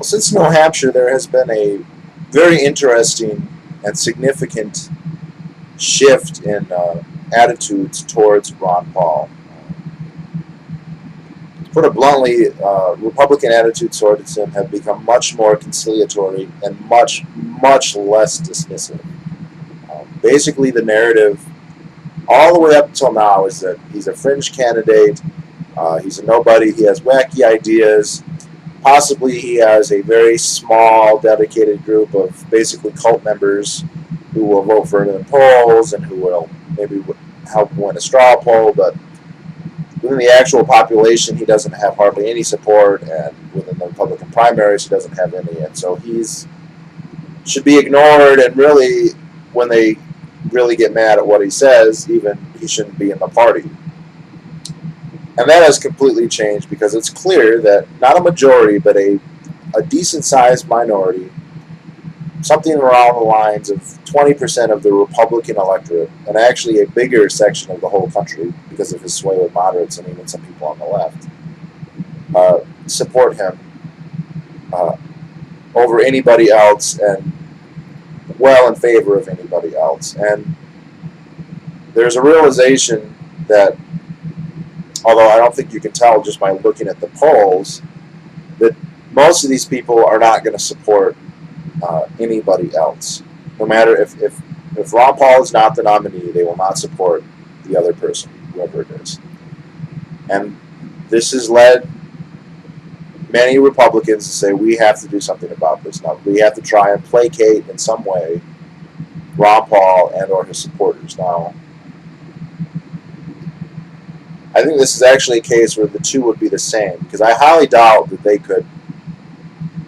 Well, since New Hampshire, there has been a very interesting and significant shift in attitudes towards Ron Paul. To put it bluntly, Republican attitudes towards him have become much more conciliatory and much, much less dismissive. Basically, the narrative all the way up until now is that he's a fringe candidate, he's a nobody, he has wacky ideas, possibly he has a very small, dedicated group of basically cult members who will vote for him in polls and who will maybe help win a straw poll, but within the actual population, he doesn't have hardly any support, and within the Republican primaries, he doesn't have any, and so he's should be ignored, and really, when they really get mad at what he says, even he shouldn't be in the party. And that has completely changed because it's clear that not a majority, but a decent-sized minority, something around the lines of 20% of the Republican electorate, and actually a bigger section of the whole country because of his sway with moderates and even some people on the left, support him over anybody else and well in favor of anybody else. And there's a realization that, although I don't think you can tell just by looking at the polls, that most of these people are not going to support anybody else. No matter if Ron Paul is not the nominee, they will not support the other person, whoever it is. And this has led many Republicans to say we have to do something about this. Now, we have to try and placate in some way Ron Paul and or his supporters. Now, I think this is actually a case where the two would be the same, because I highly doubt that they could,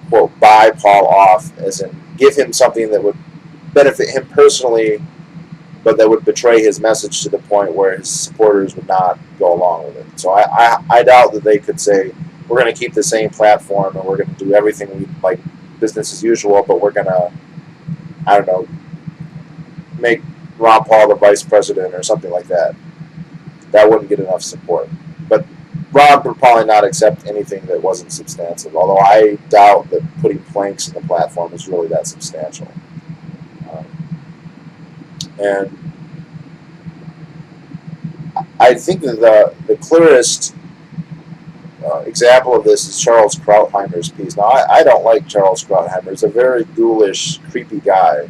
quote, buy Paul off, as in give him something that would benefit him personally, but that would betray his message to the point where his supporters would not go along with it. So I doubt that they could say, we're going to keep the same platform and we're going to do everything we like business as usual, but we're going to, I don't know, make Ron Paul the vice president or something like that. That wouldn't get enough support. But Ron would probably not accept anything that wasn't substantive, although I doubt that putting planks in the platform is really that substantial. And I think that the clearest example of this is Charles Krautheimer's piece. Now, I don't like Charles Krautheimer. He's a very ghoulish, creepy guy.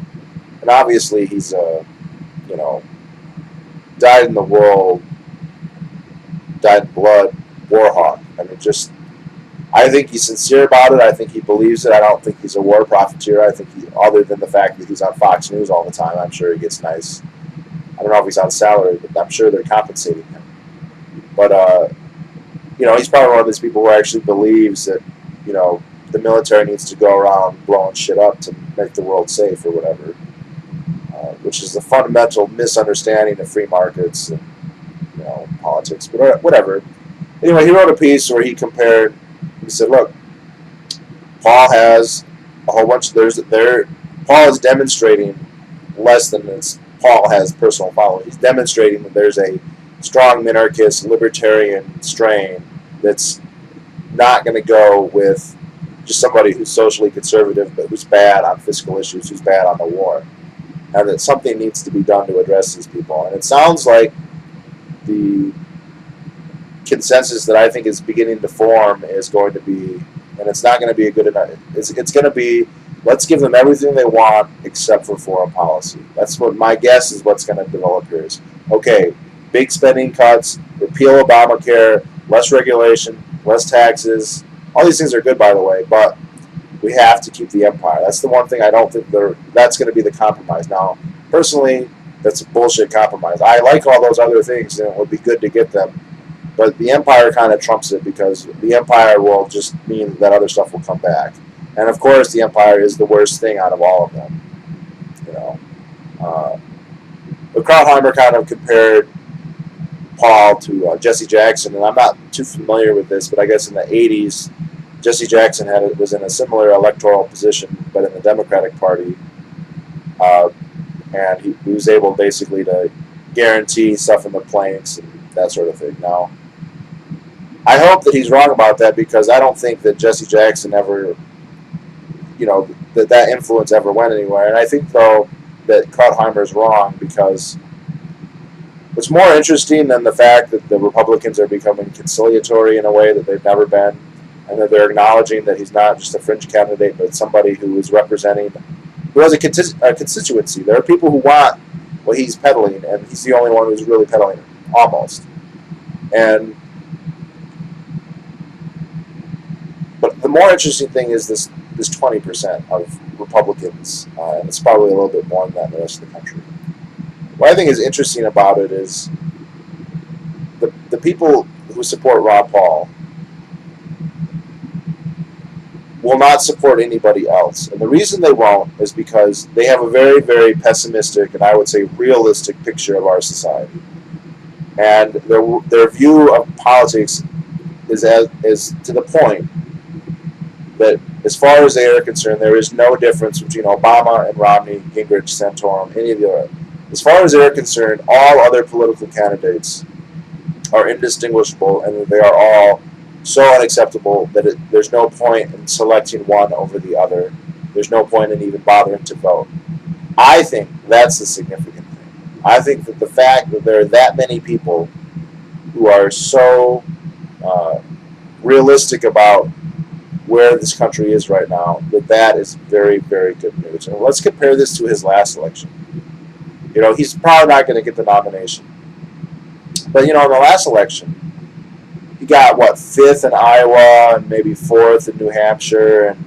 And obviously he's a, dyed in the wool, dyed in blood war hawk. I mean, I think he's sincere about it. I think he believes it. I don't think he's a war profiteer. I think other than the fact that he's on Fox News all the time, I'm sure he gets nice. I don't know if he's on salary, but I'm sure they're compensating him. But, he's probably one of those people who actually believes that, the military needs to go around blowing shit up to make the world safe or whatever, which is a fundamental misunderstanding of free markets and, politics, but whatever. Anyway, he wrote a piece where he said, look, Paul has a whole bunch Paul is demonstrating less than this. Paul has personal following. He's demonstrating that there's a strong minarchist, libertarian strain that's not going to go with just somebody who's socially conservative but who's bad on fiscal issues, who's bad on the war. And that something needs to be done to address these people. And it sounds like the consensus that I think is beginning to form is going to be, and it's not going to be a good enough, it's going to be, let's give them everything they want except for foreign policy. That's what my guess is what's going to develop here is, okay, big spending cuts, repeal Obamacare, less regulation, less taxes. All these things are good, by the way, but we have to keep the empire. That's the one thing I don't think that's going to be the compromise. Now, personally, that's a bullshit compromise. I like all those other things, and it would be good to get them, but the empire kind of trumps it because the empire will just mean that other stuff will come back. And of course, the empire is the worst thing out of all of them. But Krautheimer kind of compared Paul to Jesse Jackson, and I'm not too familiar with this, but I guess in the 80s, Jesse Jackson was in a similar electoral position, but in the Democratic Party, and he was able basically to guarantee stuff in the planks and that sort of thing. Now, I hope that he's wrong about that because I don't think that Jesse Jackson ever that influence ever went anywhere. And I think though that Krautheimer's wrong, because what's more interesting than the fact that the Republicans are becoming conciliatory in a way that they've never been, and that they're acknowledging that he's not just a fringe candidate, but somebody who is representing, who has a constituency. There are people who want what he's peddling, and he's the only one who's really peddling it, almost. But the more interesting thing is this 20% of Republicans, and it's probably a little bit more than that in the rest of the country. What I think is interesting about it is the people who support Ron Paul will not support anybody else. And the reason they won't is because they have a very, very pessimistic and I would say realistic picture of our society. And their view of politics is to the point that as far as they are concerned, there is no difference between Obama and Romney, Gingrich, Santorum, any of the other. As far as they're concerned, all other political candidates are indistinguishable, and they are all so unacceptable that there's no point in selecting one over the other. There's no point in even bothering to vote. I think that's the significant thing. I think that the fact that there are that many people who are so realistic about where this country is right now, that is very, very good news. And let's compare this to his last election. He's probably not going to get the nomination. But, in the last election, he got, 5th in Iowa and maybe 4th in New Hampshire.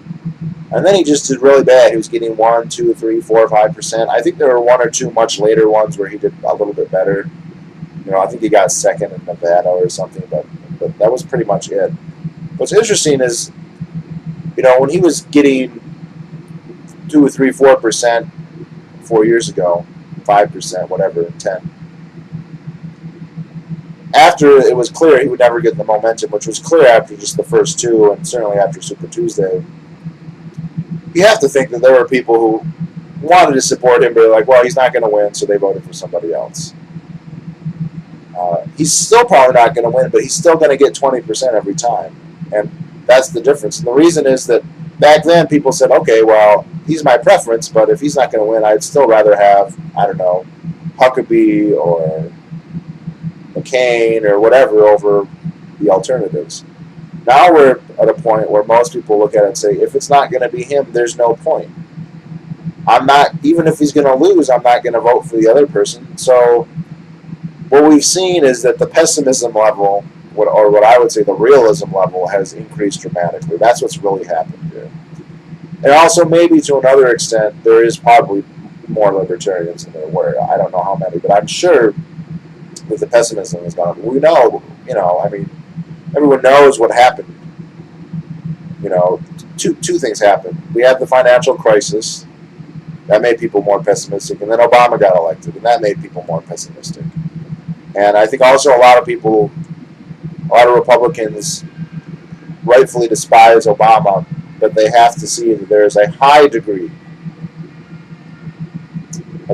And then he just did really bad. He was getting 1, 2, 3, 4, 5%. I think there were 1 or 2 much later ones where he did a little bit better. I think he got 2nd in Nevada or something, but that was pretty much it. What's interesting is, when he was getting 2 or 3, 4% 4 years ago, 5%, whatever, 10. After it was clear he would never get the momentum, which was clear after just the first 2, and certainly after Super Tuesday, you have to think that there were people who wanted to support him, but they're like, well, he's not going to win, so they voted for somebody else. He's still probably not going to win, but he's still going to get 20% every time, and that's the difference. And the reason is that back then people said, okay, well, he's my preference, but if he's not going to win, I'd still rather have, I don't know, Huckabee or McCain or whatever over the alternatives. Now we're at a point where most people look at it and say, if it's not going to be him, there's no point. Even if he's going to lose, I'm not going to vote for the other person. So what we've seen is that the pessimism level, or what I would say the realism level, has increased dramatically. That's what's really happened here. And also, maybe to another extent, there is probably more libertarians than there were. I don't know how many, but I'm sure that the pessimism has gone up. We know, everyone knows what happened. Two things happened. We had the financial crisis. That made people more pessimistic. And then Obama got elected, and that made people more pessimistic. And I think also a lot of Republicans rightfully despise Obama, but they have to see that there is a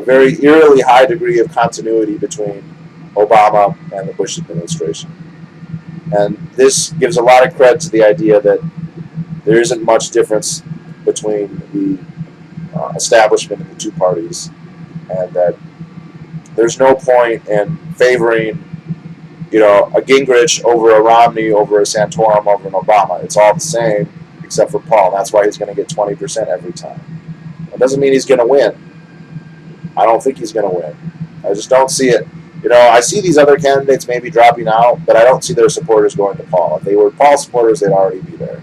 very eerily high degree of continuity between Obama and the Bush administration. And this gives a lot of credit to the idea that there isn't much difference between the establishment of the two parties, and that there's no point in favoring a Gingrich over a Romney over a Santorum over an Obama. It's all the same except for Paul. That's why he's going to get 20% every time. It doesn't mean he's going to win. I don't think he's going to win. I just don't see it. I see these other candidates maybe dropping out, but I don't see their supporters going to Paul. If they were Paul supporters, they'd already be there.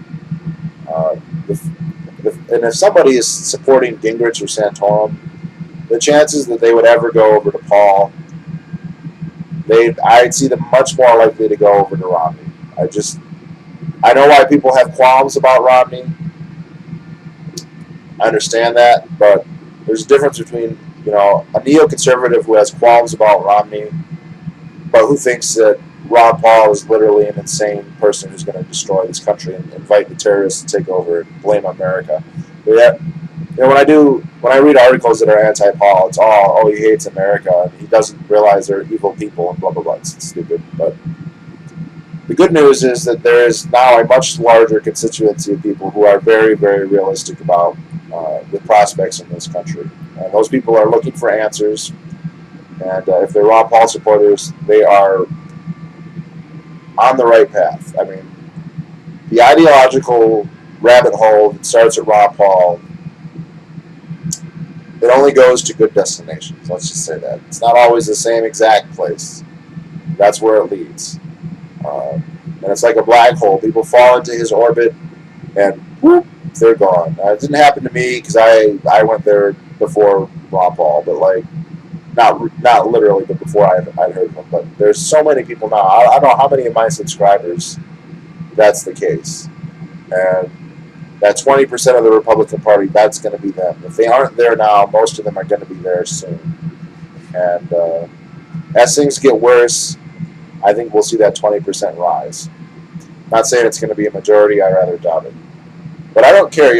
And if somebody is supporting Gingrich or Santorum, the chances that they would ever go over to Paul, I'd see them much more likely to go over to Romney. I know why people have qualms about Romney. I understand that, but there's a difference between a neoconservative who has qualms about Romney, but who thinks that Ron Paul is literally an insane person who's going to destroy this country and invite the terrorists to take over and blame America. But yet, when I read articles that are anti-Paul, it's all, he hates America and he doesn't realize they're evil people and blah blah blah. It's stupid, but The good news is that there is now a much larger constituency of people who are very, very realistic about the prospects in this country. And those people are looking for answers. And if they're Ron Paul supporters, they are on the right path. I mean, the ideological rabbit hole that starts at Ron Paul, it only goes to good destinations. Let's just say that. It's not always the same exact place. That's where it leads. And it's like a black hole. People fall into his orbit, and whoop, they're gone. It didn't happen to me because I went there before Ron Paul, but like not literally, but before I'd heard of him. But there's so many people now. I don't know how many of my subscribers that's the case, and that 20% of the Republican Party, that's going to be them. If they aren't there now, most of them are going to be there soon. And as things get worse, I think we'll see that 20% rise. Not saying it's going to be a majority. I rather doubt it. But I don't care.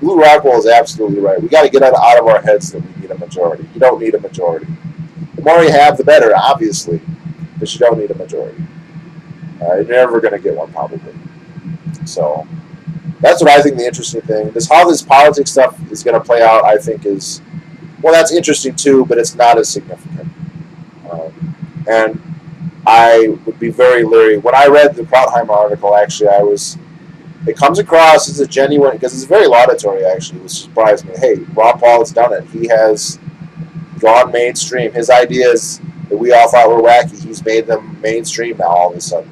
Lou Rockwell is absolutely right. We got to get out of our heads that we need a majority. You don't need a majority. The more you have, the better, obviously. But you don't need a majority. You're never going to get one, probably. So that's what I think the interesting thing. How this politics stuff is going to play out, I think, is, well, that's interesting too, but it's not as significant. And I would be very leery. When I read the Krautheimer article, actually, it comes across as a genuine, because it's very laudatory, actually, which surprised me. Hey, Ron Paul has done it. He has gone mainstream. His ideas that we all thought were wacky, he's made them mainstream now all of a sudden.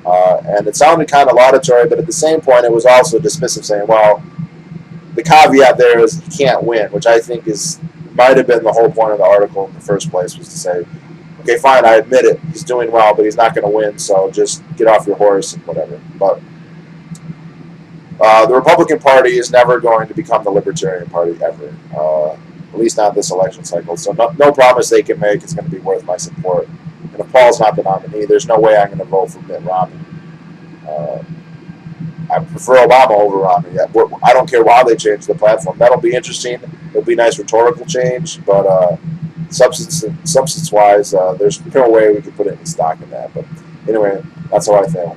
And it sounded kind of laudatory, but at the same point, it was also dismissive, saying, well, the caveat there is he can't win, which I think might have been the whole point of the article in the first place, was to say, okay, fine, I admit it, he's doing well, but he's not going to win, so just get off your horse and whatever. But the Republican Party is never going to become the Libertarian Party, ever. At least not this election cycle. So no promise they can make is going to be worth my support. And if Paul's not the nominee, there's no way I'm going to vote for Mitt Romney. I prefer Obama over Romney. I don't care how they change the platform. That'll be interesting. It'll be a nice rhetorical change, but substance-wise, there's no way we can put any stock in that. But anyway, that's how I feel.